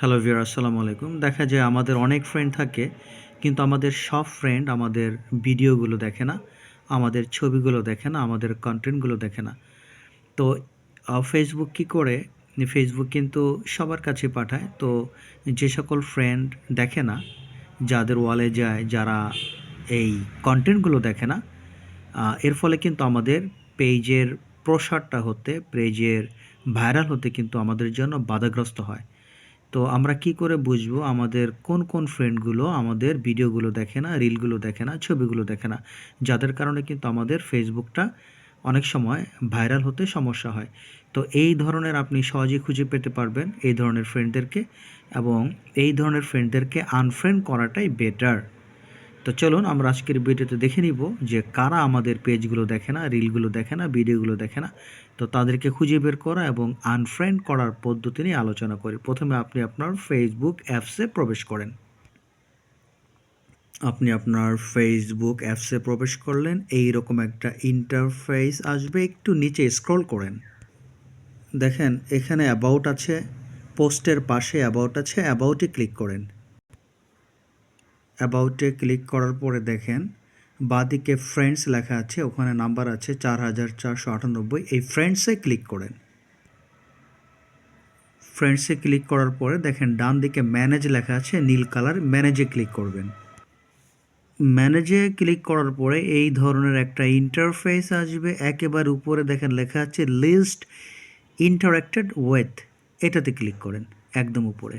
Hello viewer আসসালামু আলাইকুম। দেখা যায় আমাদের অনেক ফ্রেন্ড থাকে, কিন্তু আমাদের সব ফ্রেন্ড আমাদের ভিডিওগুলো দেখে না, আমাদের ছবিগুলো দেখে না, আমাদের কনটেন্টগুলো দেখে না। তো ফেসবুক কী করে? ফেসবুক কিন্তু সবার কাছে পাঠায়। তো যে সকল ফ্রেন্ড দেখে না, যাদের ওয়ালে যায়, যারা এই কনটেন্টগুলো দেখে না, এর ফলে কিন্তু আমাদের পেজের প্রসারটা হতে, পেজের ভাইরাল হতে কিন্তু আমাদের জন্য বাধাগ্রস্ত হয়। তো আমরা কি করে বুঝবো আমাদের কোন ফ্রেন্ডগুলো আমাদের ভিডিওগুলো দেখে না, রিলগুলো দেখে না, ছবিগুলো দেখে না? যাদের কারণে কিন্তু আমাদের ফেসবুকটা অনেক সময় ভাইরাল হতে সমস্যা হয়। তো এই ধরনের আপনি সহজেই খুঁজে পেতে পারবেন এই ধরনের ফ্রেন্ডদেরকে, এবং এই ধরনের ফ্রেন্ডদেরকে আনফ্রেন্ড করাটাই বেটার। তো চলুন আমরা আজকের ভিডিওতে দেখে নিব যে কারা আমাদের পেজগুলো দেখে না, রিলগুলো দেখে না, ভিডিওগুলো দেখে না। তো তাদেরকে খুঁজে বের করা এবং আনফ্রেন্ড করার পদ্ধতি নিয়ে আলোচনা করি। প্রথমে আপনি আপনার ফেসবুক অ্যাপসে প্রবেশ করেন। আপনি আপনার ফেসবুক অ্যাপসে প্রবেশ করলেন, এইরকম একটা ইন্টারফেস আসবে। একটু নিচে স্ক্রল করেন, দেখেন এখানে অ্যাবাউট আছে, পোস্টের পাশে অ্যাবাউট আছে, অ্যাবাউটে ক্লিক করেন। অ্যাবাউটে ক্লিক করার পরে দেখেন বাঁদিকে ফ্রেন্ডস লেখা আছে, ওখানে নাম্বার আছে 4498। এই ফ্রেন্ডসে ক্লিক করেন। ফ্রেন্ডসে ক্লিক করার পরে দেখেন ডান দিকে ম্যানেজ লেখা আছে নীল কালার, ম্যানেজে ক্লিক করবেন। ম্যানেজে ক্লিক করার পরে এই ধরনের একটা ইন্টারফেস আসবে। একেবারে উপরে দেখেন লেখা আছে লিস্ট ইন্টারেক্টেড উইথ, এটাতে ক্লিক করেন একদম উপরে।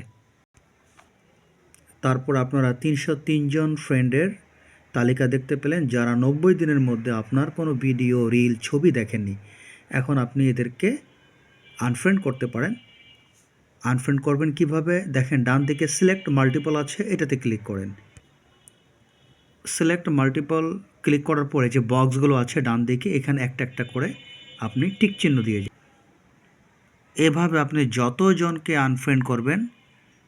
তারপর আপনারা ৩০৩ জন ফ্রেন্ডের তালিকা দেখতে পেলেন, যারা ৯০ দিনের মধ্যে আপনার কোনো ভিডিও, রিল, ছবি দেখেননি। এখন আপনি এদেরকে আনফ্রেন্ড করতে পারেন। আনফ্রেন্ড করবেন কিভাবে? দেখেন ডান দিকে সিলেক্ট মাল্টিপল আছে, এটাতে ক্লিক করেন। সিলেক্ট মাল্টিপল ক্লিক করার পরে যে বক্সগুলো আছে ডান দিকে, এখানে একটা একটা করে আপনি টিক চিহ্ন দিয়ে যান। এভাবে আপনি যতজনকে আনফ্রেন্ড করবেন,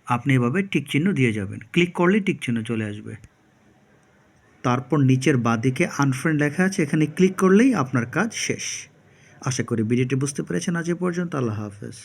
আপনি এভাবে টিক চিহ্ন দিয়ে যাবেন। ক্লিক করলেই টিক চিহ্ন চলে আসবে। তারপর নিচের বাঁদিকে আনফ্রেন্ড লেখা আছে, এখানে ক্লিক করলেই আপনার কাজ শেষ। আশা করি ভিডিওটি বুঝতে পেরেছেন। আজ এ পর্যন্ত। আল্লাহ হাফেজ।